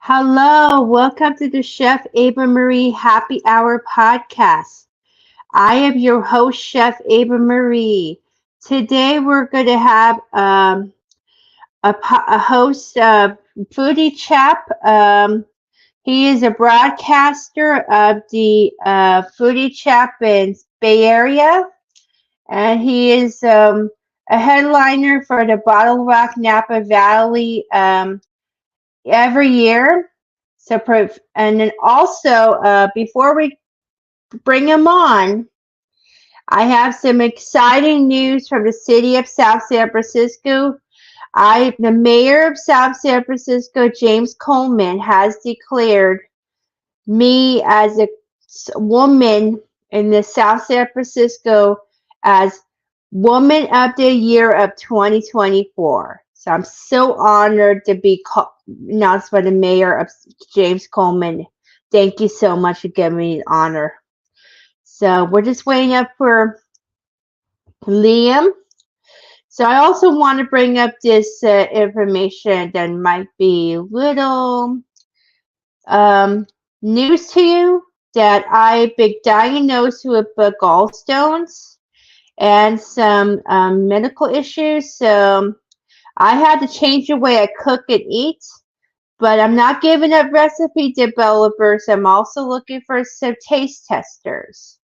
Hello, welcome to the Chef Ava Marie Happy Hour podcast. I am your host, Chef Ava Marie. Today we're going to have a host, foodie chap. He is a broadcaster of the foodie chap in Bay Area, and he is a headliner for the Bottle Rock Napa Valley every year. So, and then also, before we bring him on, I have some exciting news from the city of South San Francisco. The mayor of South San Francisco, James Coleman, has declared me as a woman in the South San Francisco as Woman of the Year of 2024. So I'm so honored to be announced by the mayor of James Coleman. Thank you so much for giving me the honor. So we're just waiting up for Liam. So I also want to bring up this information that might be little news to you, that I've been diagnosed with gallstones and some medical issues. So I had to change the way I cook and eat, but I'm not giving up recipe developers. I'm also looking for some taste testers.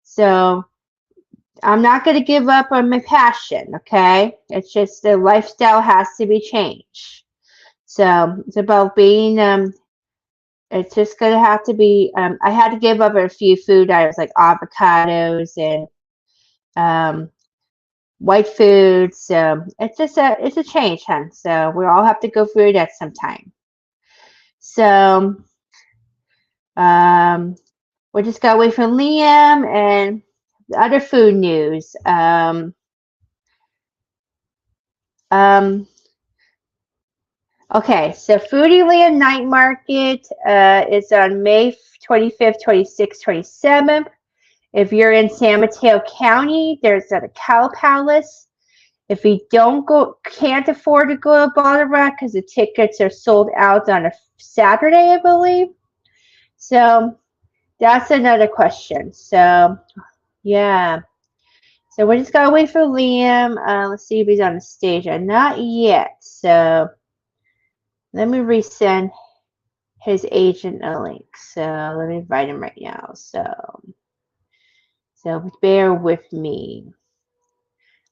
So I'm not going to give up on my passion, okay? It's just the lifestyle has to be changed. So it's about being, it's just going to have to be, I had to give up a few food items like avocados and white foods. So it's just it's a change, hun. So we all have to go through that sometime. So we just got away from Liam and the other food news. Okay, so Foodie Land Night Market is on May 25th, 26th, 27th. If you're in San Mateo County, there's at a Cow Palace. If you can't afford to go to Bottle Rock because the tickets are sold out on a Saturday, I believe. So that's another question. So yeah. So we just gotta wait for Liam. Let's see if he's on the stage. Not yet. So let me resend his agent a link. So let me invite him right now. So bear with me.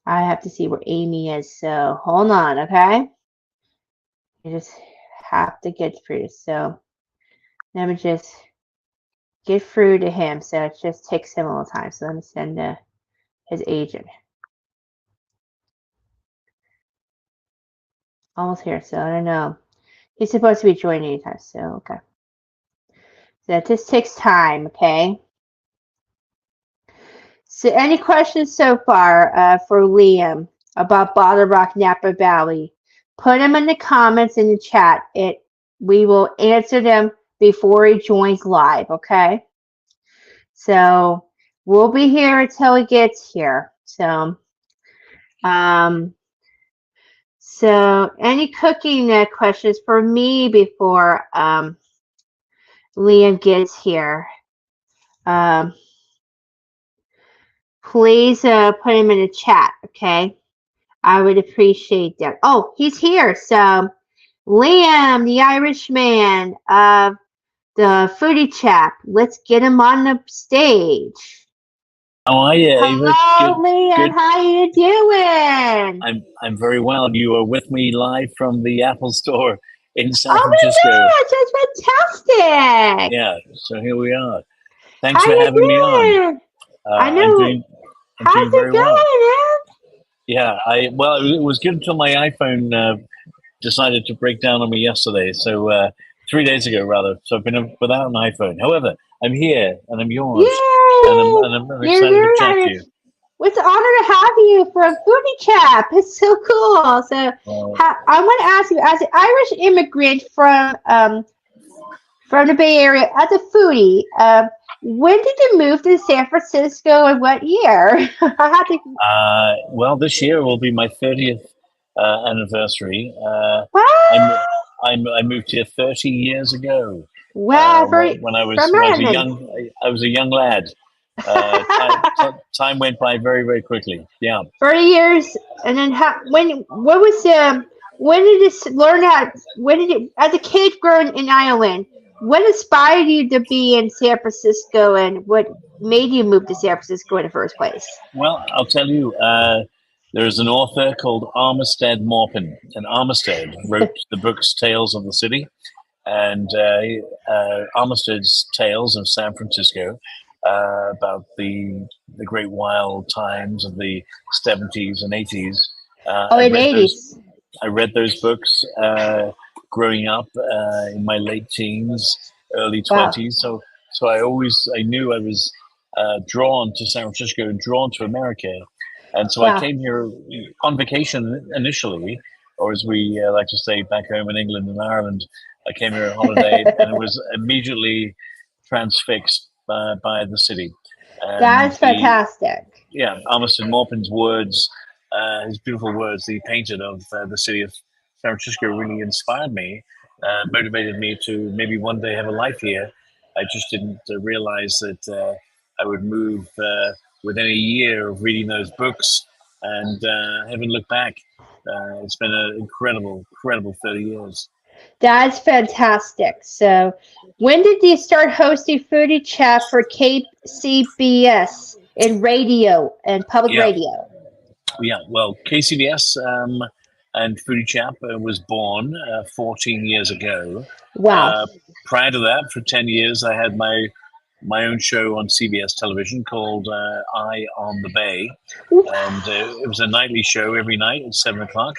I have to see where Amy is. So hold on, okay? You just have to get through. So let me just get through to him. So it just takes him a little time. So let me send his agent. Almost here. So I don't know. He's supposed to be joining anytime. So okay. So it just takes time, okay? So any questions so far for Liam about Bottle Rock Napa Valley? Put them in the comments in the chat. We will answer them before he joins live, okay? So we'll be here until he gets here. So any cooking questions for me before Liam gets here? Please put him in the chat, okay? I would appreciate that. Oh, he's here. So, Liam, the Irishman of the foodie chap. Let's get him on the stage. How are you, Ava? Hello, Liam. Good. How you doing? I'm very well. You are with me live from the Apple Store in San Francisco. Oh my gosh, that's fantastic. Yeah, so here we are. Thanks for having me on. I know. I'm doing very well. Man? Yeah, it was good until my iPhone decided to break down on me yesterday. So 3 days ago, rather. So I've been without an iPhone. However, I'm here and I'm yours. Yay! And I'm excited to chat to you. It's an honor to have you for a foodie chap. It's so cool. So I want to ask you, as an Irish immigrant from the Bay Area, as a foodie, when did you move to San Francisco and what year? Well, this year will be my 30th anniversary. Wow! I moved here 30 years ago. Wow, When I was permanent. I was a young lad. Time went by very, very quickly. Yeah. 30 years, and then what was when did you learn how? When did you, as a kid growing in Ireland, what inspired you to be in San Francisco, and what made you move to San Francisco in the first place? Well, I'll tell you. There's an author called Armistead Maupin, and Armistead wrote the books Tales of the City, and Armistead's Tales of San Francisco, about the great wild times of the 70s and 80s. Oh, in the 80s. I read those books growing up in my late teens, early Wow. 20s. So I knew I was drawn to San Francisco and drawn to America. And so I Wow. came here on vacation initially, or as we like to say back home in England and Ireland, I came here on holiday and was immediately transfixed by the city. And That's fantastic. Armistead Maupin's words, his beautiful words that he painted of the city of San Francisco really inspired me, motivated me to maybe one day have a life here. I just didn't realize that I would move within a year of reading those books, and haven't looked back. It's been an incredible, incredible 30 years. That's fantastic. So, when did you start hosting Foodie Chat for KCBS in radio and public Yeah, radio? yeah. Well, KCBS and Foodie Chap was born 14 years ago. Wow. Uh, Prior to that, for 10 years, I had my own show on CBS television called Eye on the Bay, and it was a nightly show every night at 7 o'clock.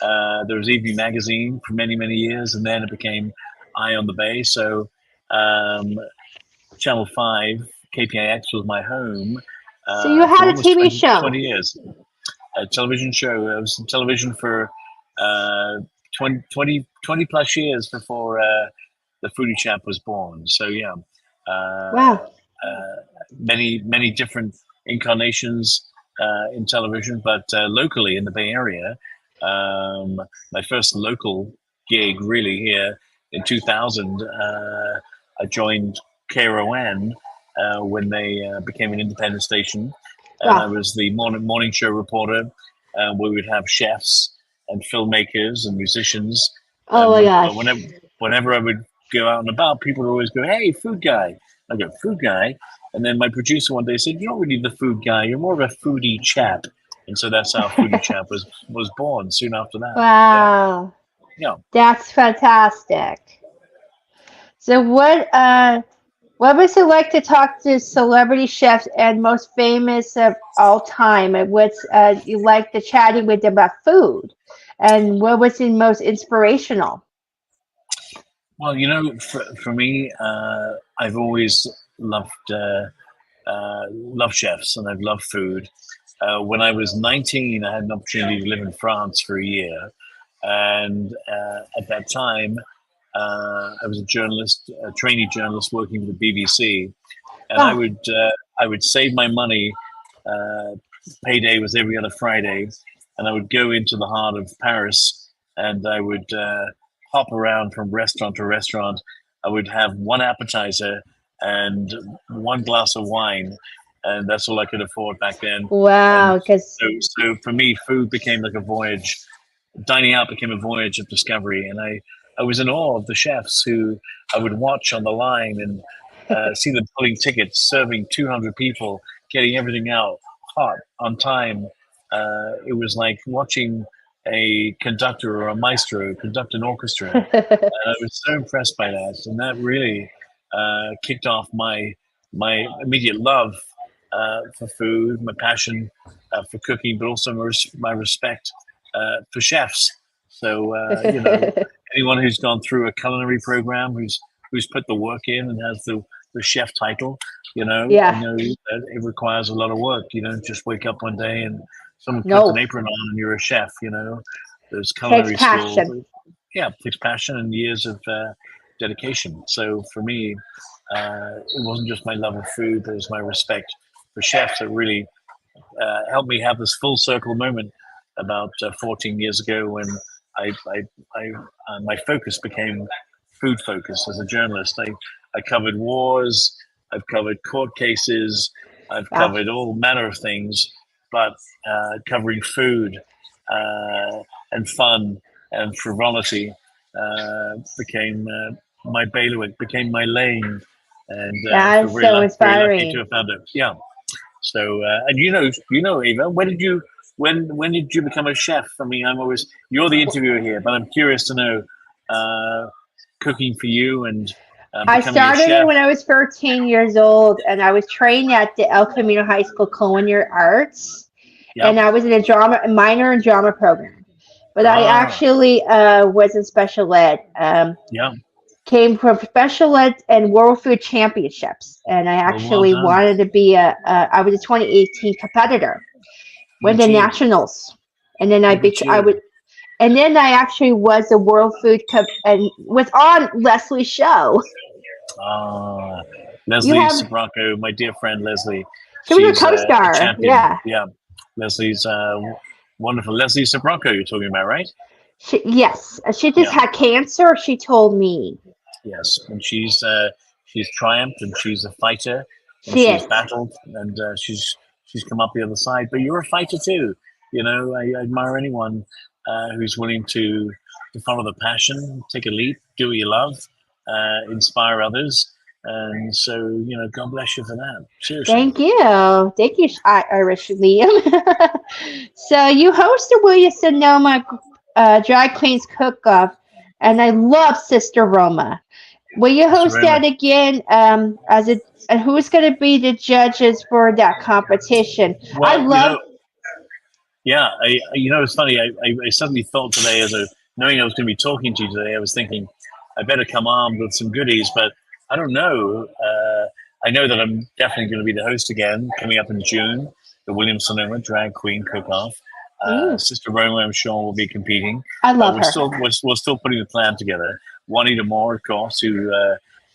There was Evening Magazine for many, many years, and then it became Eye on the Bay. So um, Channel 5, KPIX was my home So, you for had a almost TV 20 show. years. A television show. I was on television for uh, 20 plus years before the Foodie Chap was born. So, yeah, uh, Wow. uh, many different incarnations in television, but locally in the Bay Area, my first local gig really here in 2000. I joined KRON when they became an independent station, and I Wow. was the morning show reporter, where we'd have chefs and filmmakers and musicians. Oh my Whenever gosh. I would go out and about, people would always go, "Hey, food guy." I go, "Food guy," and then my producer one day said, "You're not really the food guy. You're more of a foodie chap." And so that's how Foodie Chap was born. Soon after that, yeah, Wow. yeah. That's fantastic. So, what was it like to talk to celebrity chefs and most famous of all time? And what's you like to chatting with them about food? And what was the most inspirational? Well, for me, I've always loved chefs, and I've loved food. When I was 19, I had an opportunity to live in France for a year, and at that time, I was a journalist, a trainee journalist working for the BBC, and Wow. I would save my money. Uh, Payday was every other Friday, and I would go into the heart of Paris, and I would hop around from restaurant to restaurant. I would have one appetizer and one glass of wine, and that's all I could afford back then. And Wow. Because so for me, food became like a voyage. Dining out became a voyage of discovery, and I was in awe of the chefs who I would watch on the line and see them pulling tickets, serving 200 people, getting everything out hot on time. It was like watching a conductor or a maestro conduct an orchestra. And I was so impressed by that, and that really kicked off my immediate love for food, my passion for cooking, but also my respect for chefs. So anyone who's gone through a culinary program, who's put the work in and has the chef title, I yeah. know that it requires a lot of work. You don't just wake up one day and someone puts an No. apron on and you're a chef. There's Takes culinary schools. passion. Yeah, it takes passion and years of dedication. So for me, it wasn't just my love of food, but it was my respect for chefs that really helped me have this full circle moment about 14 years ago when my focus became food focus as a journalist. I covered wars, I've covered court cases, I've Wow. covered all manner of things, but covering food and fun and frivolity became my bailiwick, became my lane, and That feel is so very lucky to inspiring. have found it. Yeah. So, and Ava, when did you become a chef? I mean, you're the interviewer here, but I'm curious to know, cooking for you and I becoming a started it chef. when I was 13 years old, and I was trained at the El Camino High School Culinary Arts, Yep. and I was in a minor in drama program. But I Ah, actually was in special ed. yeah. Came from special ed and World Food Championships, and I Well actually done. wanted to be I was a 2018 competitor, Look went at to you. nationals, and then Look at I you. would, and then I actually was a World Food Cup and was on Leslie's show. Ah, You Leslie have Sabranco, my dear friend Leslie. She was a She's a co-star. champion. Yeah. Yeah. Leslie's wonderful. Leslie Sabranco, you're talking about, right? Yes. She just Yeah. had cancer, she told me. Yes, and she's triumphed, and she's a fighter, and She she's is. battled, and she's come up the other side. But you're a fighter too. You know, I admire anyone who's willing to follow the passion, take a leap, do what you love, inspire others, and so God bless you for that. Seriously. Thank you. Thank you, Irish Liam. So you host the Williams-Sonoma Drag Queens Cook-Off, and I love Sister Roma. Will you Mr. host Roma. that again? And who's going to be the judges for that competition? I Well, love. yeah, it's funny. I suddenly thought today, knowing I was going to be talking to you today, I was thinking I better come armed with some goodies, but I don't know. I know that I'm definitely going to be the host again coming up in June, the Williams-Sonoma Drag Queen Cook-Off. Mm, Sister Roma, I'm sure, will be competing, I but love her. we're still putting the plan together. Juanita Moore, of course, who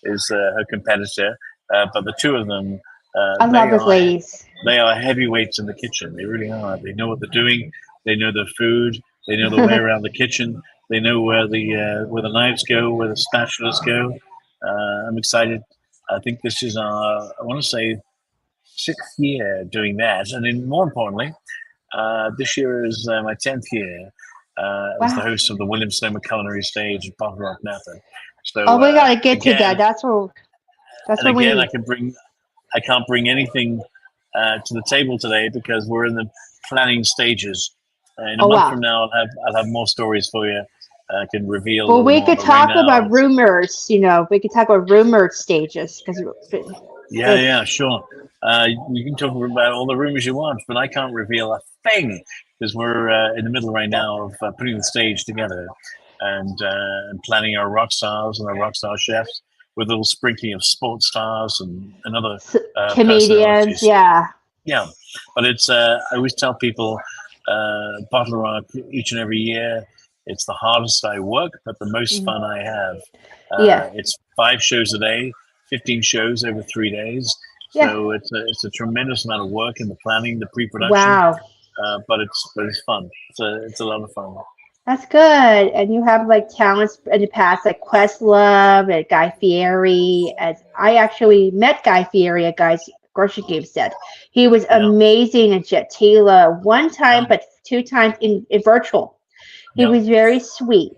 is her competitor, but the two of them, I love they those are ladies. they are heavyweights in the kitchen. They really are. They know what they're doing. They know their food. They know the way around the kitchen. They know where the knives go, where the spatulas go. I'm excited. I think this is our, I want to say, sixth year doing that, and then more importantly, this year is my 10th year as the Wow. host of the Williams-Sonoma Culinary Stage at Bottle Rock Napa. Oh, So we gotta get to that. again, That's and what we again, need. I can't bring anything to the table today because we're in the planning stages. In a Oh month wow. from now, I'll have more stories for you. I can reveal a Well, little we more, could but right talk now, about rumors. We could talk about rumored stages because yeah, it's. sure. You can talk about all the rumors you want, but I can't reveal a thing because we're in the middle right now of putting the stage together and planning our rock stars and our rock star chefs with a little sprinkling of sports stars and other Comedians, personalities. yeah. Yeah, but it's. I always tell people, Bottle Rock each and every year. It's the hardest I work, but the most Mhm. fun I have. Yeah, It's 5 shows a day, 15 shows over 3 days. yeah. So it's a tremendous amount of work in the planning, the pre-production, Wow, but it's fun. It's a lot of fun. that's good. And you have like talents in the past, like Questlove and Guy Fieri. As I actually met Guy Fieri at Guy's grocery game set. He was Yeah, amazing at Jetila one time, yeah, but two times in virtual. He yeah, was very sweet.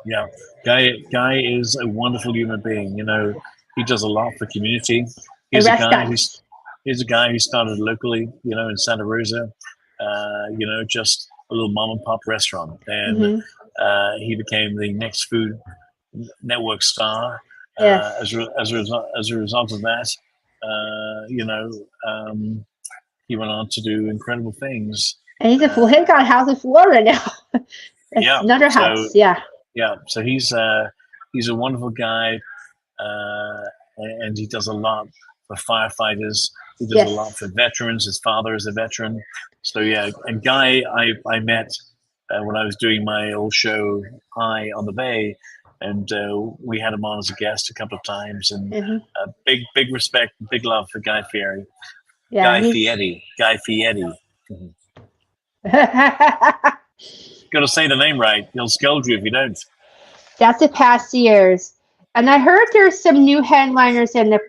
yeah. Guy is a wonderful human being. He does a lot for community. And He's a guy who's restaurants. He's a guy who started locally, in Santa Rosa, just a little mom and pop restaurant. And Hmm. he became the next Food Network star. Yes. As a result of that, he went on to do incredible things. And Uh, he's got a house in Florida now. It's yeah, another so house. Yeah. yeah, so he's a wonderful guy, and he does a lot for firefighters. He does a lot Yes. for veterans. His father is a veteran. So yeah, and Guy, I met when I was doing my old show High on the Bay, and we had him on as a guest a couple of times. And Hmm. big respect, big love for Guy Fieri, Yeah. He's. Guy Fieri. Mhm. got to say the name right. He'll scold you if you don't. That's the past years. And I heard there's some new headliners in the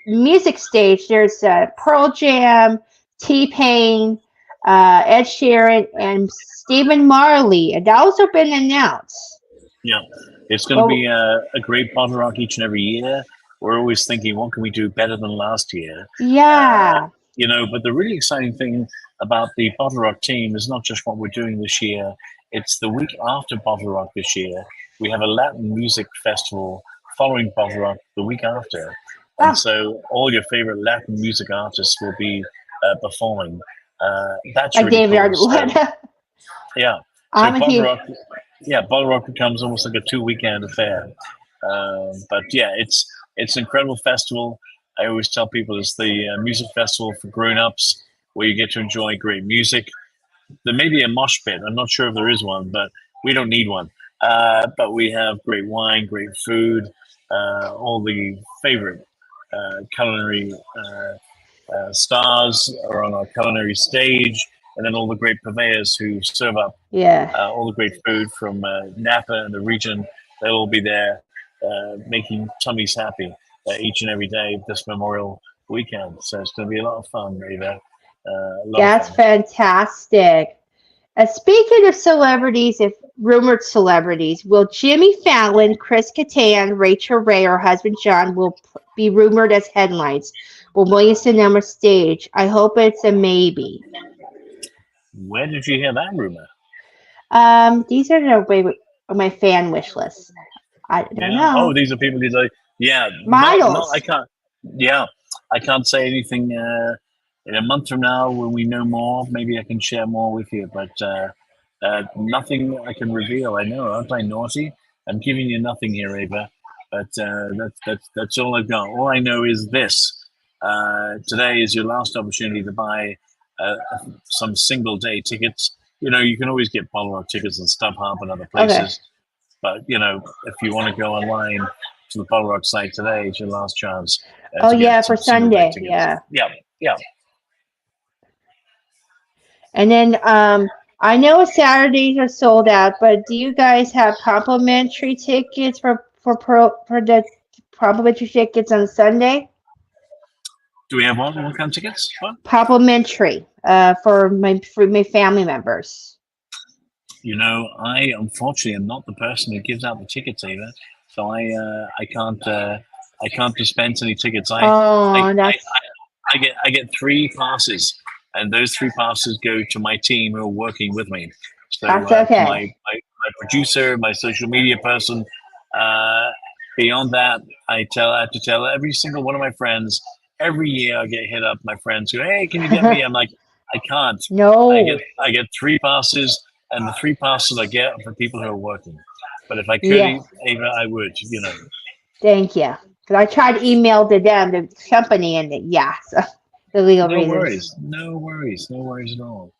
music stage. There's Pearl Jam, T-Pain, Ed Sheeran, and Stephen Marley. And that's also been announced. Yeah, it's going to be a great bottle rock each and every year. We're always thinking, what can we do better than last year? Yeah. But the really exciting thing about the Bottle Rock team is not just what we're doing this year. It's the week after Bottle Rock this year. We have a Latin music festival following Bottle Rock the week after. And so all your favorite Latin music artists will be performing. That's Like really David cool. Archuleta. Yeah. So Bottle Rock becomes almost like a 2-weekend affair. But yeah, it's an incredible festival. I always tell people it's the music festival for grown-ups where you get to enjoy great music. There may be a mosh pit. I'm not sure if there is one, but we don't need one. But we have great wine, great food, all the favorite culinary stars are on our culinary stage, and then all the great purveyors who serve up all the great food from Napa and the region. They'll all be there making tummies happy each and every day of this Memorial weekend. So it's going to be a lot of fun, Ava. That's fantastic. Speaking of celebrities, if rumored celebrities, will Jimmy Fallon, Chris Kattan, Rachel Ray, or husband John will be rumored as headlines? Will Williams-Sonoma stage? I hope it's a maybe. Where did you hear that rumor? These are my fan wish list. I don't know. Oh, these are people who say, Miles. I can't. Yeah, I can't say anything. In a month from now, when we know more, maybe I can share more with you. But nothing I can reveal. I know, aren't I naughty? I'm giving you nothing here, Ava. But that's all I've got. All I know is this: today is your last opportunity to buy some single-day tickets. You can always get Bottle Rock tickets and StubHub and other places. Okay. But if you want to go online to the Bottle Rock site today, it's your last chance. For Sunday. Yeah. Yeah. And then I know Saturdays are sold out, but do you guys have complimentary tickets for the complimentary tickets on Sunday? Do we have what kind of tickets? What? Complimentary for my family members. I unfortunately am not the person who gives out the tickets, Ava. So I can't dispense any tickets. I get 3 passes. And those 3 passes go to my team who are working with me. So that's okay. My producer, my social media person. Beyond that, I have to tell every single one of my friends. Every year I get hit up. My friends go, "Hey, can you get me?" I'm like, I can't. No. I get 3 passes, and the 3 passes I get are for people who are working. But if I could, Ava, I would. Thank you. Because I tried to email to them, the company, and so. The legal reasons. No worries at all.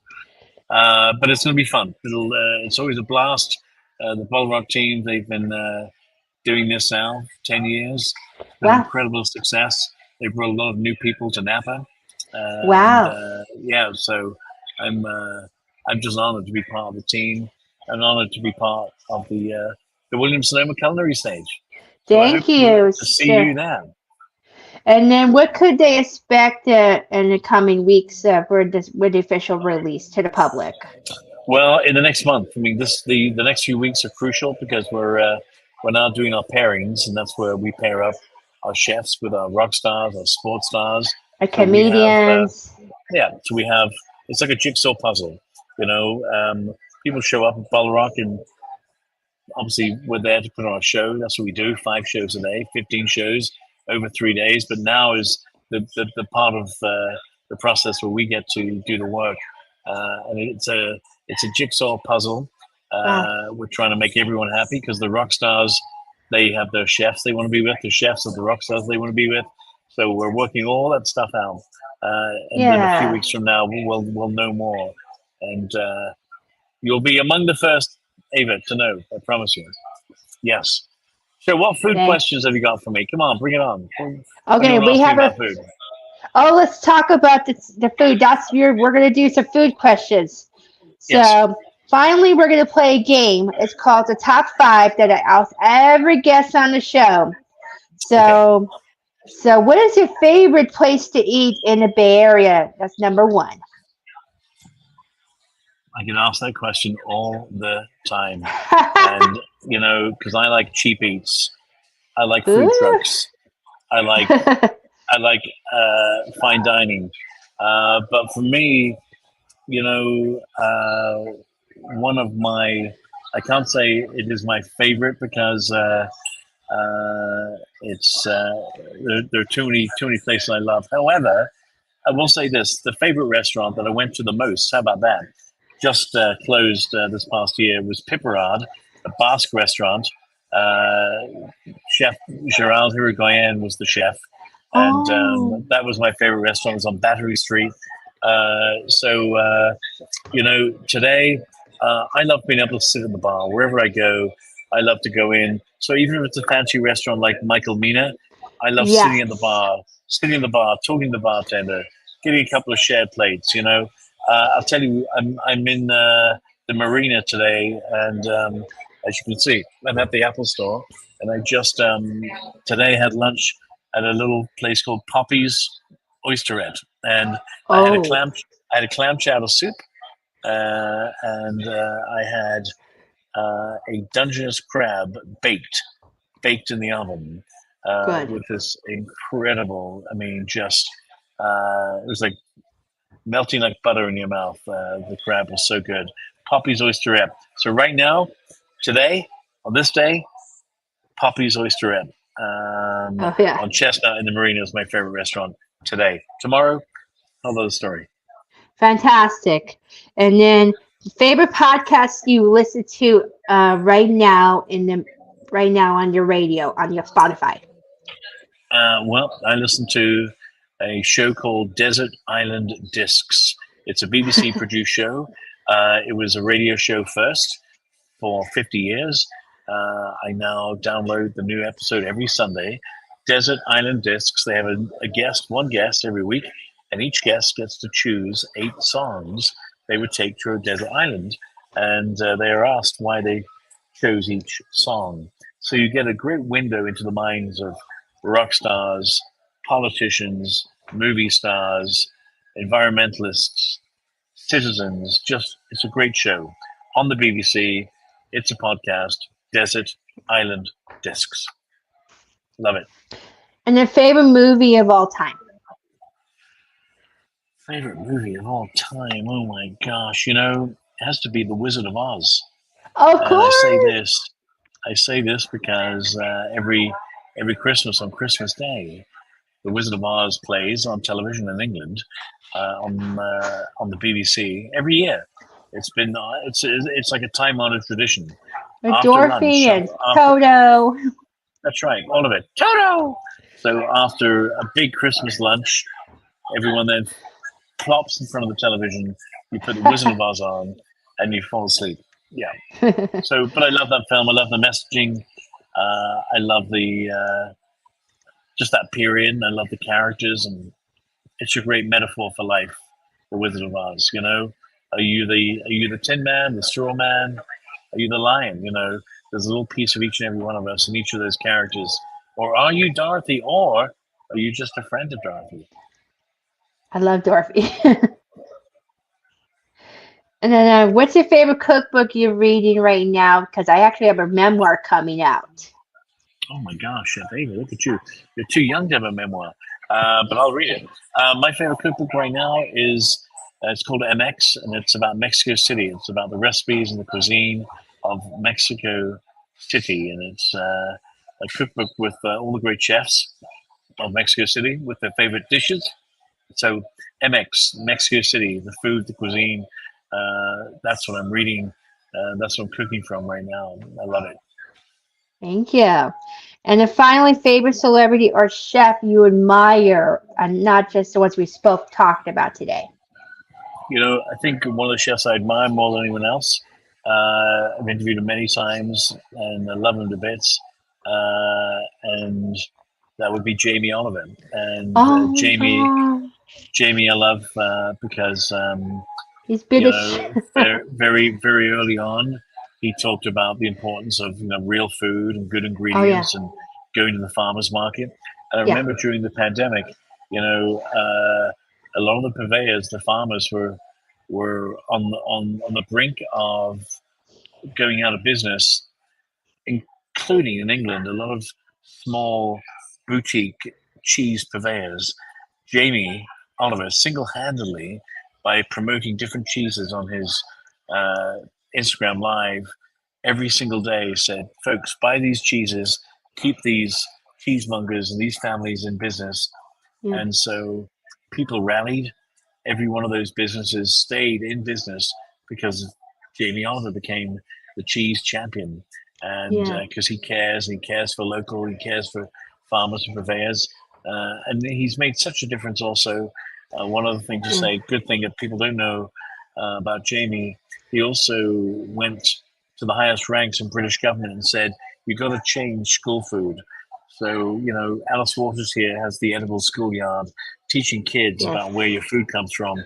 But it's going to be fun. It's always a blast. The Bottle Rock team, they've been doing this now 10 years. It's been incredible success. They brought a lot of new people to Napa. So I'm just honored to be part of the team. I'm honored to be part of the Williams-Sonoma culinary stage. Thank you. To see you there. And then what could they expect in the coming weeks with the official release to the public? Well, in the next month. I mean, the next few weeks are crucial because we're now doing our pairings, and that's where we pair up our chefs with our rock stars, our sports stars, our comedians. So we have it's like a jigsaw puzzle. People show up at Bottle Rock, and obviously we're there to put on a show. That's what we do: 5 shows a day, 15 shows. Over 3 days, but now is the part of the process where we get to do the work, and it's a jigsaw puzzle. We're trying to make everyone happy because the rock stars, they have their chefs they want to be with, the chefs of the rock stars they want to be with. So we're working all that stuff out, and then a few weeks from now we'll know more, and you'll be among the first, Ava, to know. I promise you. Yes. So what food questions have you got for me? Come on, bring it on. Okay, we have food. Oh, let's talk about the food. We're going to do some food questions. So Finally, we're going to play a game. It's called the Top 5 that I ask every guest on the show. Okay. So what is your favorite place to eat in the Bay Area? That's number one. I get asked that question all the time. And, because I like cheap eats, I like food Ooh. trucks, I like fine dining. But for me, one of my, I can't say it is my favorite because it's there are too many places I love. However, I will say this: the favorite restaurant that I went to the most, how about that? Just closed this past year was Piperade, a Basque restaurant. Uh, Chef Gerald Hirigoyen was the chef, and Oh, that was my favorite restaurant. It was on Battery Street. Today I love being able to sit in the bar wherever I go. I love to go in. So even if it's a fancy restaurant like Michael Mina, I love yes. sitting in the bar, talking to the bartender, getting a couple of shared plates. I'll tell you, I'm in the marina today, and as you can see, I'm at the Apple Store, and I just today had lunch at a little place called Poppy's Oysterette, and I had a Oh, clam, I had a clam chowder soup, and I had a Dungeness crab baked in the oven good. with this incredible. I mean, just it was like melting like butter in your mouth. The crab was so good. Poppy's Oysterette. So right now, today, on this day, Poppy's Oysterette Oh, yeah. on Chestnut in the Marina is my favorite restaurant today. Tomorrow, another story. Fantastic. And then favorite podcast you listen to right now on your radio on your Spotify. Well, I listen to a show called Desert Island Discs. It's a BBC produced show. It was a radio show first for 50 years. I now download the new episode every Sunday. Desert Island Discs. They have one guest every week, and each guest gets to choose 8 songs they would take to a desert island, and they are asked why they chose each song. So you get a great window into the minds of rock stars, politicians, movie stars, environmentalists, citizens. Just it's a great show on the BBC. It's a podcast. Desert Island Discs. Love it. And then favorite movie of all time. Favorite movie of all time? Oh my gosh! It has to be The Wizard of Oz. Of And course. I say this because every Christmas on Christmas Day, The Wizard of Oz plays on television in England, on the BBC every year. It's like a time honored tradition. With After Dorothy lunch, and after Toto. that's right, all of it. Toto. So after a big Christmas lunch, everyone then plops in front of the television. You put The Wizard of Oz on, and you fall asleep. Yeah. So, but I love that film. I love the messaging. I love the just that period. I love the characters, and it's a great metaphor for life. The Wizard of Oz. Are you the Tin Man, the Straw Man? Are you the Lion? There's a little piece of each and every one of us in each of those characters. Or are you Dorothy? Or are you just a friend of Dorothy? I love Dorothy. And then, what's your favorite cookbook you're reading right now? Because I actually have a memoir coming out. Oh my gosh, Chef Ava, look at you. You're too young to have a memoir, but I'll read it. My favorite cookbook right now is it's called MX, and it's about Mexico City. It's about the recipes and the cuisine of Mexico City, and it's a cookbook with all the great chefs of Mexico City with their favorite dishes. So MX, Mexico City, the food, the cuisine. That's what I'm reading. That's what I'm cooking from right now. I love it. Thank you. And then finally, favorite celebrity or chef you admire, and not just the ones we spoke talked about today. I think one of the chefs I admire more than anyone else. I've interviewed him many times, and I love him to bits. And that would be Jamie Oliver. And Oh my God. Jamie, I love because He's You British. know, very, very early on, he talked about the importance of real food and good Oh yeah, ingredients and going to the farmers market. And I yeah, remember during the pandemic, a lot of the purveyors, the farmers, were on the brink of going out of business, including in England, a lot of small boutique cheese purveyors. Jamie Oliver single handedly, by promoting different cheeses on his uh, Instagram Live every single day, said, folks, buy these cheeses, keep these cheesemongers and these families in business. yeah, And so people rallied. Every one of those businesses stayed in business because Jamie Oliver became the cheese champion. And yeah, because he cares for local, he cares for farmers and purveyors. And he's made such a difference also. One other thing to yeah. say, good thing that people don't know about Jamie, he also went to the highest ranks in British government and said, you've got to change school food. So, Alice Waters here has the edible schoolyard teaching kids Yes. about where your food comes from.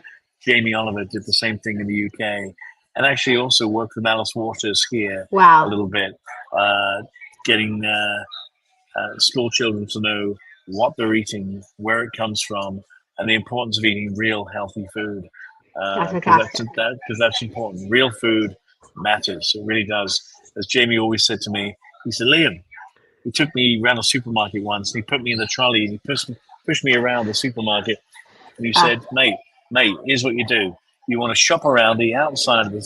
Jamie Oliver did the same thing in the UK and actually also worked with Alice Waters here a Wow. little bit, getting school children to know what they're eating, where it comes from, and the importance of eating real healthy food. That's Because fantastic. that's important. Real food matters. It really does. As Jamie always said to me, he said, Liam, he took me around a supermarket once and he put me in the trolley and he pushed me around the supermarket and he Ah, said, mate, here's what you do. You want to shop around the outside of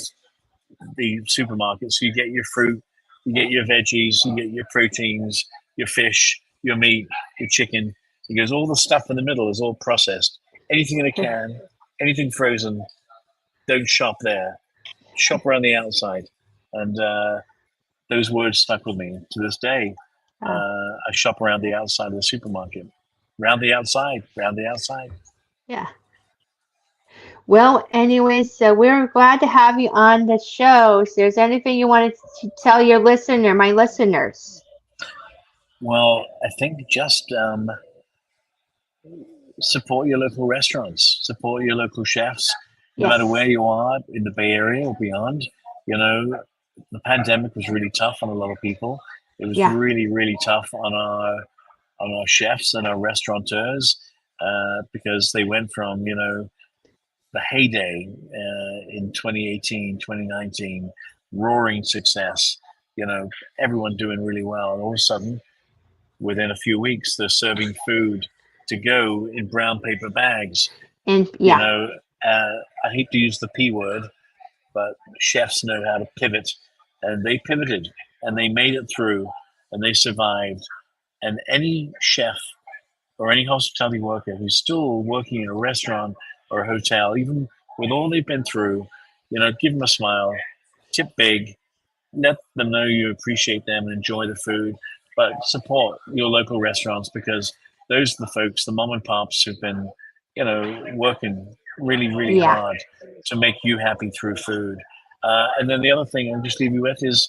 the supermarket. So you get your fruit, you get your veggies, you get your proteins, your fish, your meat, your chicken. He goes, all the stuff in the middle is all processed. Anything in a can, anything frozen, don't shop there. Shop around the outside. And those words stuck with me to this day. ah, I shop around the outside of the supermarket. Round the outside, round the outside. yeah. Well, anyways, so we're glad to have you on the show. So, there's anything you wanted to tell your listener, my listeners? Well, I think just support your local restaurants, support your local chefs, no matter where Yes. you are in the Bay Area or beyond. The pandemic was really tough on a lot of people. It was Yeah. really, really tough on our chefs and our restaurateurs because they went from the heyday in 2018, 2019, roaring success. Everyone doing really well, and all of a sudden, within a few weeks, they're serving food to go in brown paper bags. And You yeah. know, I hate to use the P word, but chefs know how to pivot, and they pivoted and they made it through and they survived. And any chef or any hospitality worker who's still working in a restaurant or a hotel, even with all they've been through, give them a smile, tip big, let them know you appreciate them and enjoy the food, but support your local restaurants because those are the folks, the mom and pops who've been, working really, really Yeah. hard to make you happy through food. And then the other thing I'll just leave you with is,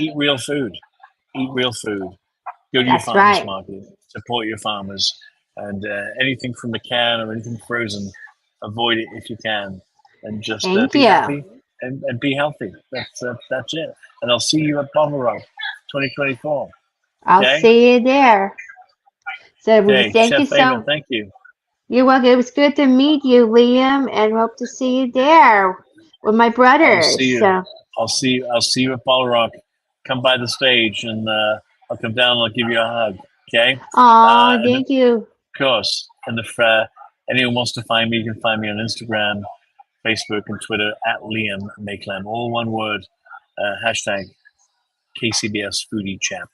eat real food, eat real food, go to your That's farmer's right. market, support your farmers, and anything from the can or anything frozen, avoid it if you can, and just Thank be you. happy and be healthy. That's it. And I'll see you at Bottle Rock 2024. I'll Okay? see you there. So, Okay, thank you Chef Ava, so. thank you. You're welcome. It was good to meet you, Liam, and hope to see you there with my I'll see brothers. you. So, I'll see you at Bottle Rock. Come by the stage and I'll come down and I'll give you a hug. Okay? oh, And of thank you. course, and if anyone wants to find me, you can find me on Instagram, Facebook, and Twitter at Liam Mayclem. All one word. Hashtag KCBS Foodie Chap.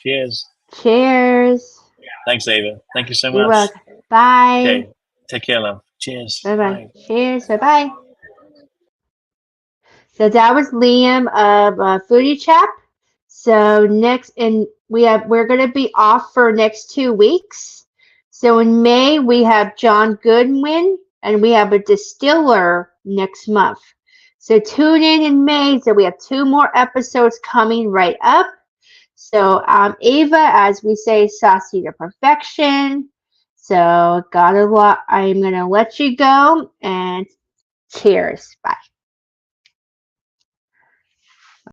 Cheers. Cheers. Thanks, Ava. Thank you so You're much. welcome. Bye. Okay. Take care, love. Cheers. Bye bye. Bye. Cheers. Bye bye. So that was Liam of Foodie Chap. So next, and we're going to be off for next 2 weeks. So in May we have John Goodwin, and we have a distiller next month. So tune in May. So we have 2 more episodes coming right up. So Ava, as we say, saucy to perfection. So I'm gonna let you go and Cheers. Bye.